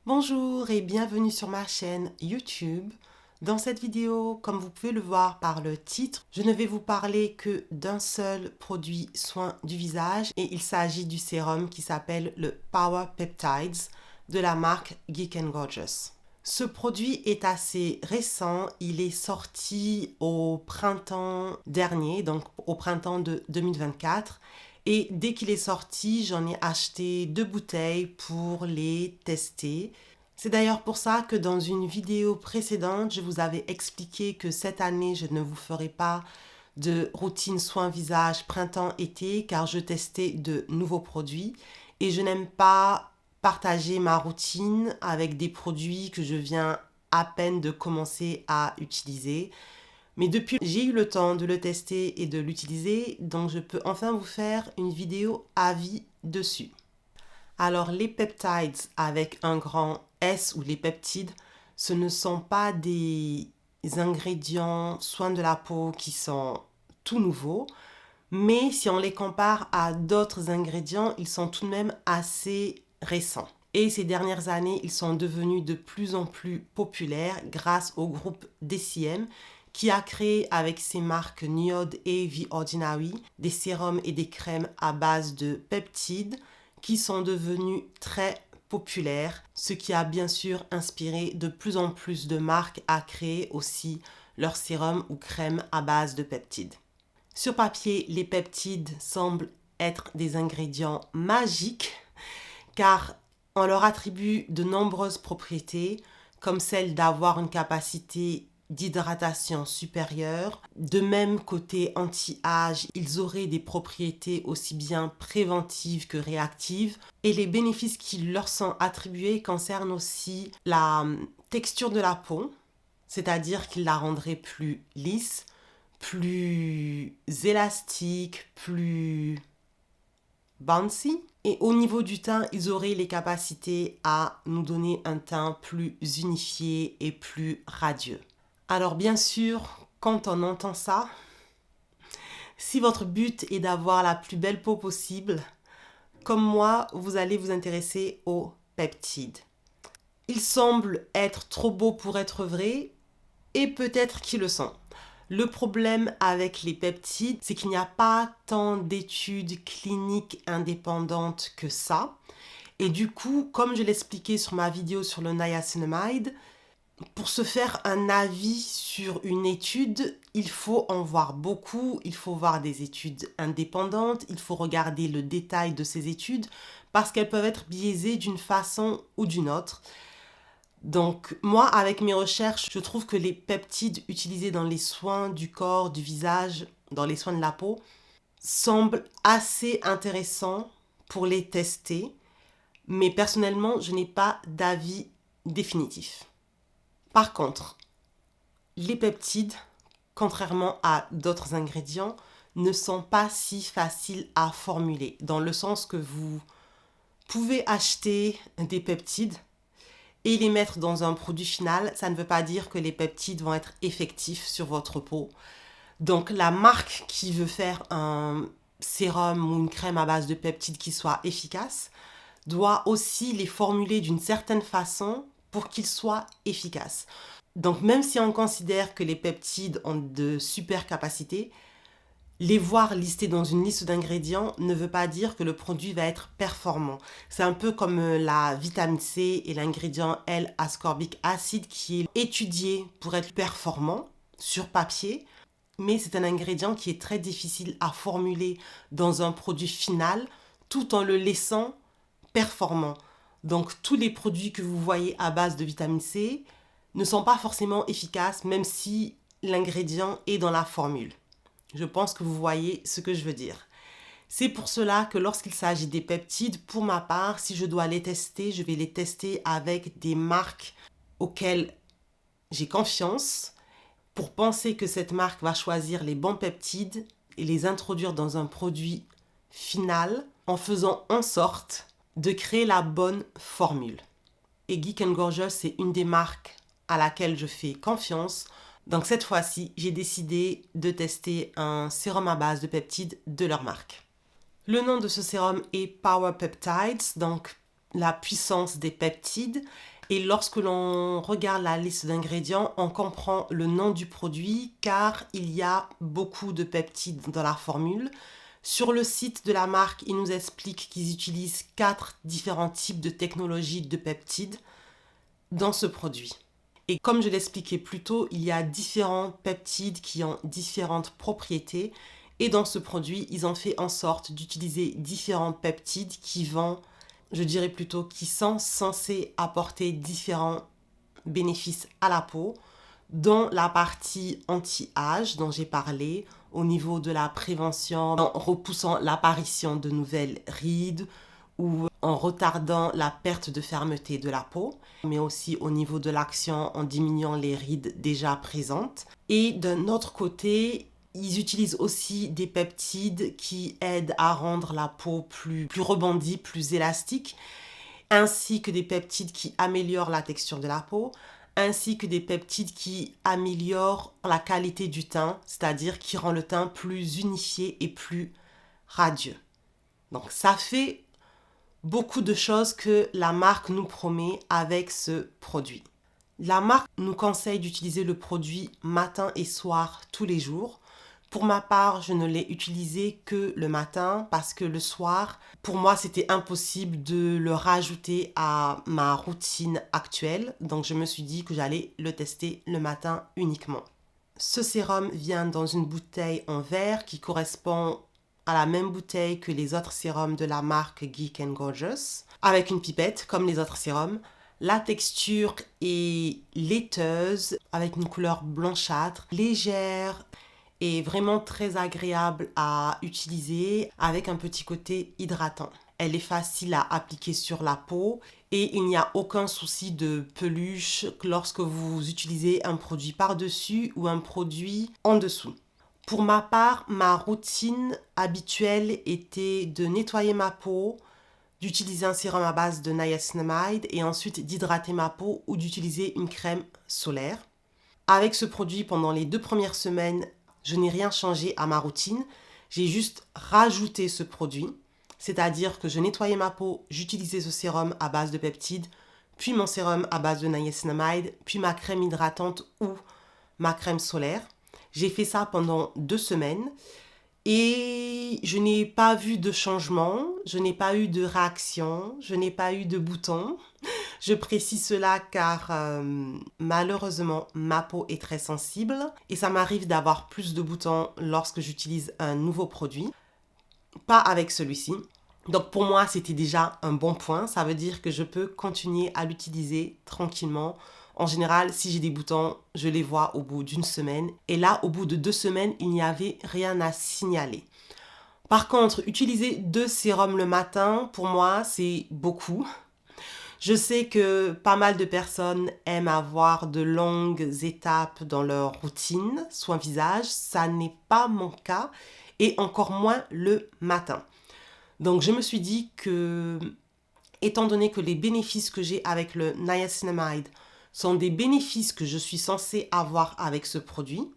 Bonjour et bienvenue sur ma chaîne YouTube. Dans cette vidéo, comme vous pouvez le voir par le titre, je ne vais vous parler que d'un seul produit soin du visage et il s'agit du sérum qui s'appelle le Power Peptides de la marque Geek & Gorgeous. Ce produit est assez récent, il est sorti au printemps dernier, donc au printemps de 2024. Et dès qu'il est sorti, j'en ai acheté 2 bouteilles pour les tester. C'est d'ailleurs pour ça que dans une vidéo précédente, je vous avais expliqué que cette année, je ne vous ferai pas de routine soin visage printemps-été car je testais de nouveaux produits et je n'aime pas partager ma routine avec des produits que je viens à peine de commencer à utiliser. Mais depuis, j'ai eu le temps de le tester et de l'utiliser, donc je peux enfin vous faire une vidéo avis dessus. Alors, les peptides avec un grand S ou les peptides, ce ne sont pas des ingrédients soins de la peau qui sont tout nouveaux, mais si on les compare à d'autres ingrédients, ils sont tout de même assez récents. Et ces dernières années, ils sont devenus de plus en plus populaires grâce au groupe DCM qui a créé avec ses marques Nude et The Ordinary des sérums et des crèmes à base de peptides qui sont devenus très populaires, ce qui a bien sûr inspiré de plus en plus de marques à créer aussi leurs sérums ou crèmes à base de peptides. Sur papier, les peptides semblent être des ingrédients magiques car on leur attribue de nombreuses propriétés comme celle d'avoir une capacité d'hydratation supérieure. De même, côté anti-âge, ils auraient des propriétés aussi bien préventives que réactives. Et les bénéfices qui leur sont attribués concernent aussi la texture de la peau, c'est-à-dire qu'ils la rendraient plus lisse, plus élastique, plus bouncy. Et au niveau du teint, ils auraient les capacités à nous donner un teint plus unifié et plus radieux. Alors bien sûr, quand on entend ça, si votre but est d'avoir la plus belle peau possible, comme moi, vous allez vous intéresser aux peptides. Ils semblent être trop beaux pour être vrais, et peut-être qu'ils le sont. Le problème avec les peptides, c'est qu'il n'y a pas tant d'études cliniques indépendantes que ça. Et du coup, comme je l'expliquais sur ma vidéo sur le niacinamide, pour se faire un avis sur une étude, il faut en voir beaucoup, il faut voir des études indépendantes, il faut regarder le détail de ces études parce qu'elles peuvent être biaisées d'une façon ou d'une autre. Donc moi, avec mes recherches, je trouve que les peptides utilisés dans les soins du corps, du visage, dans les soins de la peau, semblent assez intéressants pour les tester. Mais personnellement, je n'ai pas d'avis définitif. Par contre, les peptides, contrairement à d'autres ingrédients, ne sont pas si faciles à formuler, dans le sens que vous pouvez acheter des peptides et les mettre dans un produit final. Ça ne veut pas dire que les peptides vont être effectifs sur votre peau. Donc la marque qui veut faire un sérum ou une crème à base de peptides qui soit efficace doit aussi les formuler d'une certaine façon pour qu'ils soient efficaces. Donc même si on considère que les peptides ont de super capacités, les voir listés dans une liste d'ingrédients ne veut pas dire que le produit va être performant. C'est un peu comme la vitamine C et l'ingrédient L-ascorbic acid qui est étudié pour être performant sur papier, mais c'est un ingrédient qui est très difficile à formuler dans un produit final tout en le laissant performant. Donc tous les produits que vous voyez à base de vitamine C ne sont pas forcément efficaces même si l'ingrédient est dans la formule. Je pense que vous voyez ce que je veux dire. C'est pour cela que lorsqu'il s'agit des peptides, pour ma part, si je dois les tester, je vais les tester avec des marques auxquelles j'ai confiance pour penser que cette marque va choisir les bons peptides et les introduire dans un produit final en faisant en sorte de créer la bonne formule. Et Geek & Gorgeous, c'est une des marques à laquelle je fais confiance. Donc cette fois-ci, j'ai décidé de tester un sérum à base de peptides de leur marque. Le nom de ce sérum est Power Peptides, donc la puissance des peptides. Et lorsque l'on regarde la liste d'ingrédients, on comprend le nom du produit car il y a beaucoup de peptides dans la formule. Sur le site de la marque, ils nous expliquent qu'ils utilisent 4 différents types de technologies de peptides dans ce produit. Et comme je l'expliquais plus tôt, il y a différents peptides qui ont différentes propriétés. Et dans ce produit, ils ont fait en sorte d'utiliser différents peptides qui vont, je dirais plutôt, qui sont censés apporter différents bénéfices à la peau, dont la partie anti-âge dont j'ai parlé, au niveau de la prévention, en repoussant l'apparition de nouvelles rides ou en retardant la perte de fermeté de la peau, mais aussi au niveau de l'action en diminuant les rides déjà présentes. Et d'un autre côté, ils utilisent aussi des peptides qui aident à rendre la peau plus rebondie, plus élastique, ainsi que des peptides qui améliorent la texture de la peau, ainsi que des peptides qui améliorent la qualité du teint, c'est-à-dire qui rend le teint plus unifié et plus radieux. Donc ça fait beaucoup de choses que la marque nous promet avec ce produit. La marque nous conseille d'utiliser le produit matin et soir tous les jours. Pour ma part, je ne l'ai utilisé que le matin parce que le soir, pour moi, c'était impossible de le rajouter à ma routine actuelle. Donc, je me suis dit que j'allais le tester le matin uniquement. Ce sérum vient dans une bouteille en verre qui correspond à la même bouteille que les autres sérums de la marque Geek & Gorgeous, avec une pipette comme les autres sérums. La texture est laiteuse, avec une couleur blanchâtre, légère et vraiment très agréable à utiliser, avec un petit côté hydratant. Elle est facile à appliquer sur la peau et il n'y a aucun souci de peluche lorsque vous utilisez un produit par-dessus ou un produit en dessous. Pour ma part, ma routine habituelle était de nettoyer ma peau, d'utiliser un sérum à base de niacinamide et ensuite d'hydrater ma peau ou d'utiliser une crème solaire. Avec ce produit, pendant les 2 premières semaines, je n'ai rien changé à ma routine. J'ai juste rajouté ce produit, c'est-à-dire que je nettoyais ma peau, j'utilisais ce sérum à base de peptides, puis mon sérum à base de niacinamide, puis ma crème hydratante ou ma crème solaire. J'ai fait ça pendant 2 semaines et je n'ai pas vu de changement, je n'ai pas eu de réaction, je n'ai pas eu de boutons. Je précise cela car malheureusement ma peau est très sensible et ça m'arrive d'avoir plus de boutons lorsque j'utilise un nouveau produit. Pas avec celui-ci. Donc pour moi c'était déjà un bon point, ça veut dire que je peux continuer à l'utiliser tranquillement. En général, si j'ai des boutons, je les vois au bout d'une semaine. Et là, au bout de 2 semaines, il n'y avait rien à signaler. Par contre, utiliser 2 sérums le matin, pour moi, c'est beaucoup. Je sais que pas mal de personnes aiment avoir de longues étapes dans leur routine, soin visage. Ça n'est pas mon cas et encore moins le matin. Donc, je me suis dit que, étant donné que les bénéfices que j'ai avec le niacinamide sont des bénéfices que je suis censée avoir avec ce produit,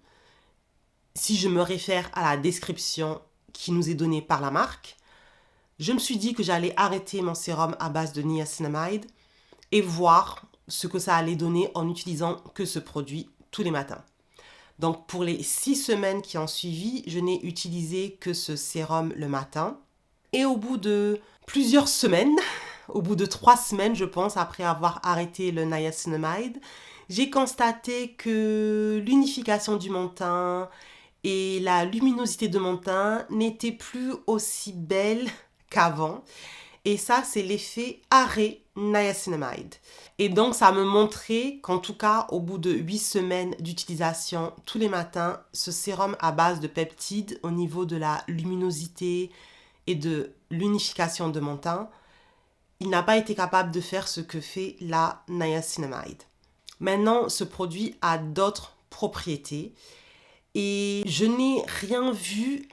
si je me réfère à la description qui nous est donnée par la marque, je me suis dit que j'allais arrêter mon sérum à base de niacinamide et voir ce que ça allait donner en utilisant que ce produit tous les matins. Donc pour les 6 semaines qui ont suivi, je n'ai utilisé que ce sérum le matin. Et au bout de plusieurs semaines, au bout de 3 semaines, je pense, après avoir arrêté le niacinamide, j'ai constaté que l'unification du mon teint et la luminosité de mon teint n'étaient plus aussi belles qu'avant. Et ça, c'est l'effet arrêt niacinamide. Et donc, ça me montrait qu'en tout cas, au bout de 8 semaines d'utilisation tous les matins, ce sérum à base de peptides au niveau de la luminosité et de l'unification de mon teint, il n'a pas été capable de faire ce que fait la niacinamide. Maintenant, ce produit a d'autres propriétés et je n'ai rien vu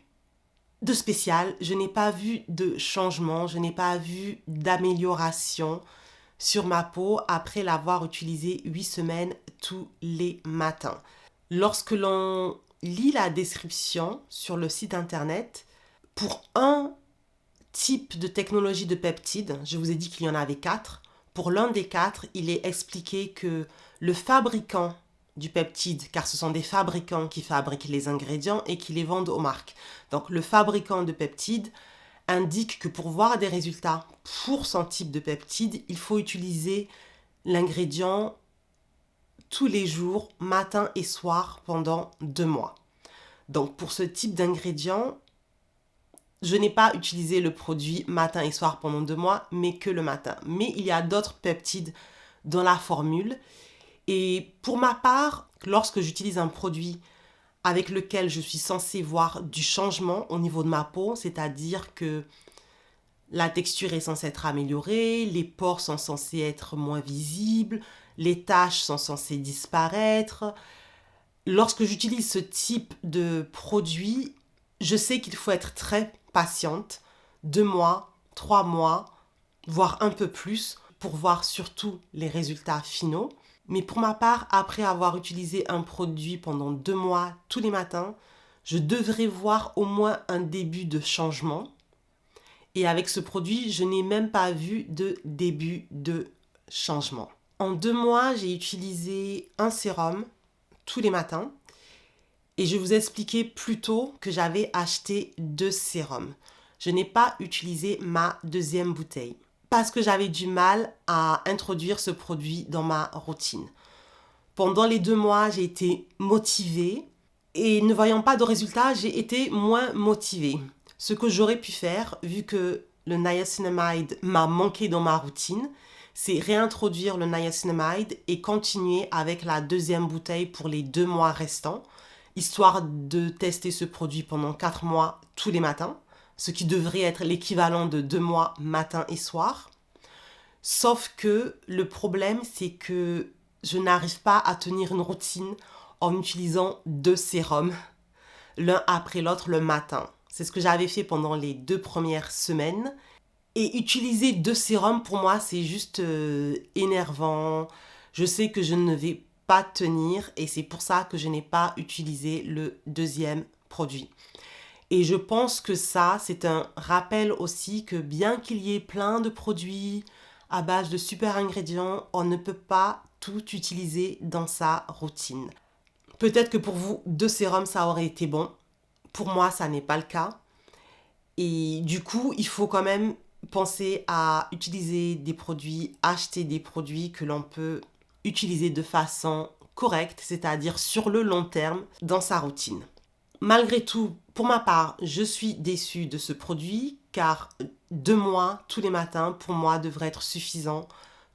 de spécial, je n'ai pas vu de changement, je n'ai pas vu d'amélioration sur ma peau après l'avoir utilisé 8 semaines tous les matins. Lorsque l'on lit la description sur le site internet, pour un type de technologie de peptides, je vous ai dit qu'il y en avait 4, Pour l'un des 4, il est expliqué que le fabricant du peptide, car ce sont des fabricants qui fabriquent les ingrédients et qui les vendent aux marques. Donc le fabricant de peptides indique que pour voir des résultats pour son type de peptide, il faut utiliser l'ingrédient tous les jours, matin et soir, pendant 2 mois. Donc pour ce type d'ingrédient, je n'ai pas utilisé le produit matin et soir pendant 2 mois, mais que le matin. Mais il y a d'autres peptides dans la formule. Et pour ma part, lorsque j'utilise un produit avec lequel je suis censée voir du changement au niveau de ma peau, c'est-à-dire que la texture est censée être améliorée, les pores sont censés être moins visibles, les taches sont censées disparaître. Lorsque j'utilise ce type de produit, je sais qu'il faut être très patiente, 2 mois, 3 mois, voire un peu plus, pour voir surtout les résultats finaux. Mais pour ma part, après avoir utilisé un produit pendant 2 mois tous les matins, je devrais voir au moins un début de changement. Et avec ce produit, je n'ai même pas vu de début de changement. En 2 mois, j'ai utilisé un sérum tous les matins. Et je vous ai expliqué plus tôt que j'avais acheté 2 sérums. Je n'ai pas utilisé ma deuxième bouteille parce que j'avais du mal à introduire ce produit dans ma routine. Pendant les 2 mois, j'ai été motivée et ne voyant pas de résultats, j'ai été moins motivée. Ce que j'aurais pu faire, vu que le niacinamide m'a manqué dans ma routine, c'est réintroduire le niacinamide et continuer avec la deuxième bouteille pour les 2 mois restants, histoire de tester ce produit pendant 4 mois tous les matins, ce qui devrait être l'équivalent de 2 mois matin et soir. Sauf que le problème, c'est que je n'arrive pas à tenir une routine en utilisant 2 sérums, l'un après l'autre le matin. C'est ce que j'avais fait pendant les 2 premières semaines. Et utiliser 2 sérums, pour moi, c'est juste énervant. Je sais que je ne vais pas tenir et c'est pour ça que je n'ai pas utilisé le deuxième produit. Et je pense que ça, c'est un rappel aussi que bien qu'il y ait plein de produits à base de super ingrédients, on ne peut pas tout utiliser dans sa routine. Peut-être que pour vous, 2 sérums, ça aurait été bon. Pour moi, ça n'est pas le cas. Et du coup, il faut quand même penser à utiliser des produits, acheter des produits que l'on peut utiliser de façon correcte, c'est-à-dire sur le long terme dans sa routine. Malgré tout, pour ma part, je suis déçue de ce produit car 2 mois tous les matins, pour moi, devrait être suffisant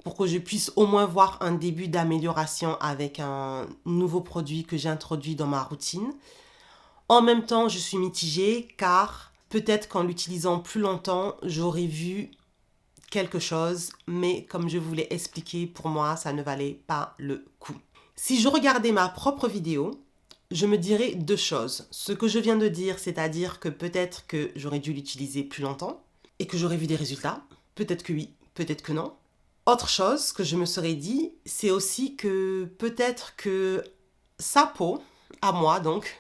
pour que je puisse au moins voir un début d'amélioration avec un nouveau produit que j'ai introduit dans ma routine. En même temps, je suis mitigée car peut-être qu'en l'utilisant plus longtemps, j'aurais vu quelque chose, mais comme je vous l'ai expliqué, pour moi, ça ne valait pas le coup. Si je regardais ma propre vidéo, je me dirais 2 choses. Ce que je viens de dire, c'est-à-dire que peut-être que j'aurais dû l'utiliser plus longtemps et que j'aurais vu des résultats. Peut-être que oui, peut-être que non. Autre chose que je me serais dit, c'est aussi que peut-être que sa peau, à moi donc,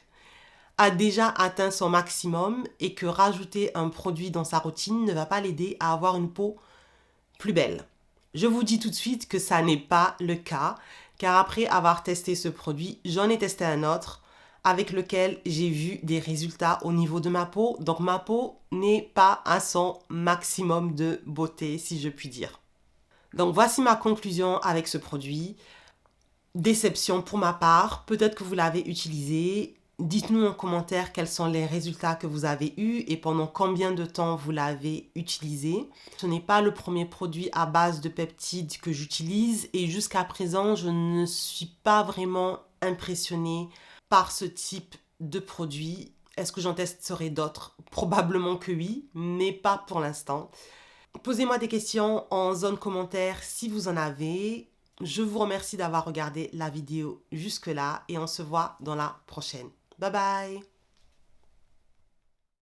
a déjà atteint son maximum et que rajouter un produit dans sa routine ne va pas l'aider à avoir une peau plus belle. Je vous dis tout de suite que ça n'est pas le cas, car après avoir testé ce produit, j'en ai testé un autre avec lequel j'ai vu des résultats au niveau de ma peau. Donc ma peau n'est pas à son maximum de beauté, si je puis dire. Donc voici ma conclusion avec ce produit. Déception pour ma part, peut-être que vous l'avez utilisé. Dites-nous en commentaire quels sont les résultats que vous avez eus et pendant combien de temps vous l'avez utilisé. Ce n'est pas le premier produit à base de peptides que j'utilise et jusqu'à présent, je ne suis pas vraiment impressionnée par ce type de produit. Est-ce que j'en testerai d'autres? Probablement que oui, mais pas pour l'instant. Posez-moi des questions en zone commentaire si vous en avez. Je vous remercie d'avoir regardé la vidéo jusque-là et on se voit dans la prochaine. Bye bye!